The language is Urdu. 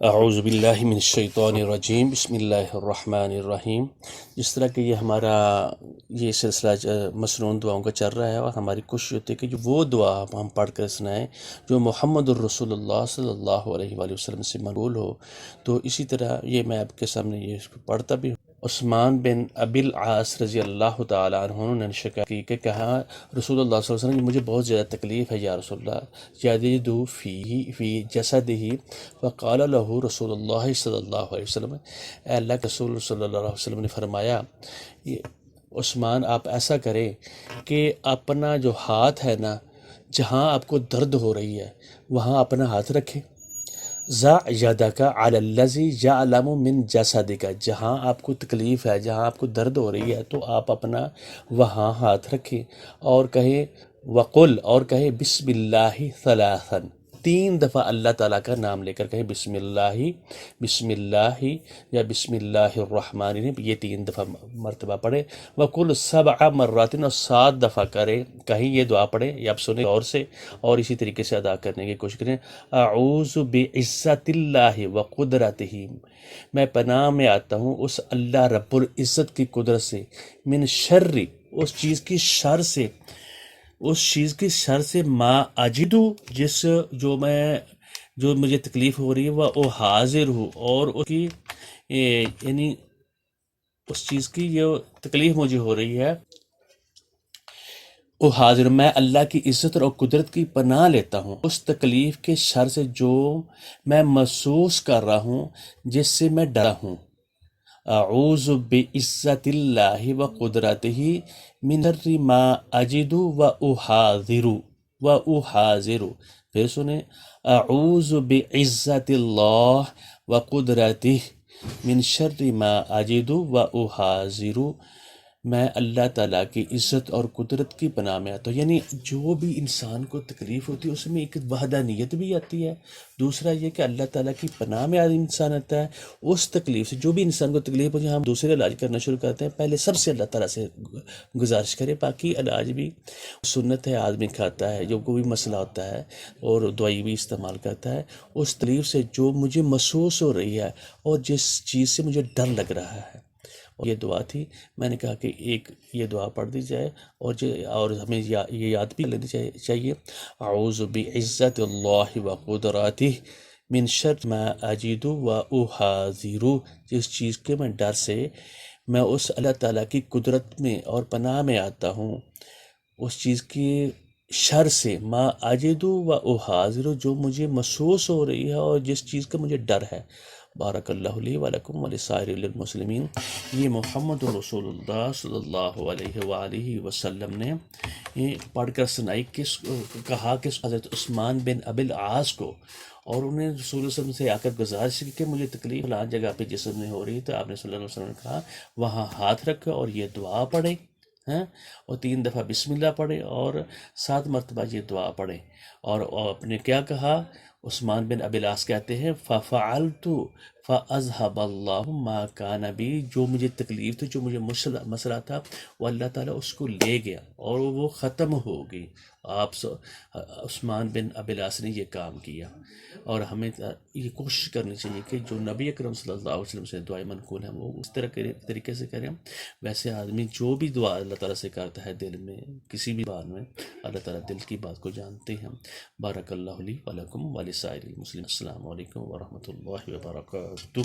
اعوذ باللہ من الشیطان الرجیم، بسم اللہ الرحمن الرحیم۔ جس طرح کہ یہ ہمارا یہ سلسلہ مسنون دعاؤں کا چل رہا ہے، اور ہماری کوشش ہوتی ہے کہ جو وہ دعا ہم پڑھ کر سنائیں جو محمد الرسول اللہ صلی اللہ علیہ وآلہ وسلم سے منقول ہو۔ تو اسی طرح یہ میں آپ کے سامنے یہ پڑھتا بھی ہوں۔ عثمان بن ابی العاص رضی اللہ تعالیٰ عنہ نے شکایت کی کہ کہا رسول اللہ صلی اللہ علیہ وسلم، مجھے بہت زیادہ تکلیف ہے یا رسول اللہ، یجد فی جسدہ، وقال له رسول اللہ صلی اللہ علیہ وسلم، اے اللہ کے رسول صلی اللہ علیہ وسلم نے فرمایا، عثمان آپ ایسا کریں کہ اپنا جو ہاتھ ہے نا، جہاں آپ کو درد ہو رہی ہے وہاں اپنا ہاتھ رکھیں، ضع یدک علی الذی یعلم من جسدک، جہاں آپ کو تکلیف ہے، جہاں آپ کو درد ہو رہی ہے تو آپ اپنا وہاں ہاتھ رکھیں، اور کہیں وقل، اور کہیں بسم اللہ ثلاثا، 3 دفعہ اللہ تعالیٰ کا نام لے کر کہیں بسم اللہ یا بسم اللہ الرحمن الرحیم، یہ 3 دفعہ مرتبہ پڑھے۔ وقل 7 مرات، اور 7 دفعہ کریں، کہیں یہ دعا پڑھیں یا آپ سنیں اور سے، اور اسی طریقے سے ادا کرنے کی کوشش کریں۔ اعوذ بعزت اللہ وقدرتہ، میں پناہ میں آتا ہوں اس اللہ رب العزت کی قدرت سے، من شر، اس چیز کی شر سے، ما اجدو، جو مجھے تکلیف ہو رہی ہے، وہ حاضر ہوں، اور اس کی یعنی اس چیز کی جو تکلیف مجھے ہو رہی ہے وہ حاضر، میں اللہ کی عزت اور قدرت کی پناہ لیتا ہوں اس تکلیف کے شر سے جو میں محسوس کر رہا ہوں، جس سے میں ڈرا ہوں۔ اعوذ بعزت اللہ و قدرتہ من شر ما اجد و احاذر، پھر سنیں، اعوذ بعزت اللہ و قدرتہ من شر ما اجد و احاذر، میں اللہ تعالیٰ کی عزت اور قدرت کی پناہ میں آتا ہوں۔ یعنی جو بھی انسان کو تکلیف ہوتی ہے اس میں ایک وحدانیت بھی آتی ہے، دوسرا یہ کہ اللہ تعالیٰ کی پناہ میں انسان آتا ہے اس تکلیف سے۔ جو بھی انسان کو تکلیف ہوتی ہے، ہم دوسرے علاج کرنا شروع کرتے ہیں، پہلے سب سے اللہ تعالیٰ سے گزارش کرے، باقی علاج بھی سنت ہے، آدمی کھاتا ہے جو کوئی مسئلہ ہوتا ہے اور دوائی بھی استعمال کرتا ہے، اس تکلیف سے جو مجھے محسوس ہو رہی ہے اور جس چیز سے مجھے ڈر لگ رہا ہے۔ اور یہ دعا تھی، میں نے کہا کہ ایک یہ دعا پڑھ دی جائے، اور ہمیں یہ یاد بھی لینی چاہیے، اعوذ بعزت اللہ و قدرتہ من شر ما اجد و احاذر، جس چیز کے میں ڈر سے میں اس اللہ تعالیٰ کی قدرت میں اور پناہ میں آتا ہوں، اس چیز کی شر سے، ما اجد و احاذر، جو مجھے محسوس ہو رہی ہے اور جس چیز کا مجھے ڈر ہے۔ بارک اللہ لی ولکم ولسائر المسلمین۔ یہ محمد رسول اللہ صلی اللہ علیہ وآلہ وسلم نے یہ پڑھ کر سنائی، کہا کہ حضرت عثمان بن ابی العاص کو، اور انہیں رسول اللہ صلی اللہ علیہ وسلم سے آ کر گزارش کی کہ مجھے تکلیف فلاں جگہ پہ جسم میں ہو رہی ہے، تو آپ نے صلی اللہ علیہ وسلم نے کہا وہاں ہاتھ رکھو اور یہ دعا پڑھیں، اور 3 دفعہ بسم اللہ پڑھیں اور 7 مرتبہ یہ دعا پڑھیں۔ اور آپ نے کیا کہا؟ عثمان بن ابی العاص کہتے ہیں فَفَعَلْتُ فَأَذْهَبَ اللَّهُ مَا كَانَ بِي، جو مجھے تکلیف تھی، جو مجھے مسئلہ تھا، وہ اللہ تعالیٰ اس کو لے گیا اور وہ ختم ہو گئی۔ عثمان بن ابی العاص نے یہ کام کیا، اور ہمیں یہ کوشش کرنی چاہیے کہ جو نبی اکرم صلی اللہ علیہ وسلم سے دعائیں منقول ہیں وہ اس طریقے سے کریں۔ ویسے آدمی جو بھی دعا اللہ تعالیٰ سے کرتا ہے دل میں، کسی بھی بات میں، اللہ تعالیٰ دل کی بات کو جانتے ہیں۔ بارک اللہ لی ولکم ولسائر المسلمین۔ السلام علیکم ورحمۃ اللہ وبرکاتہ۔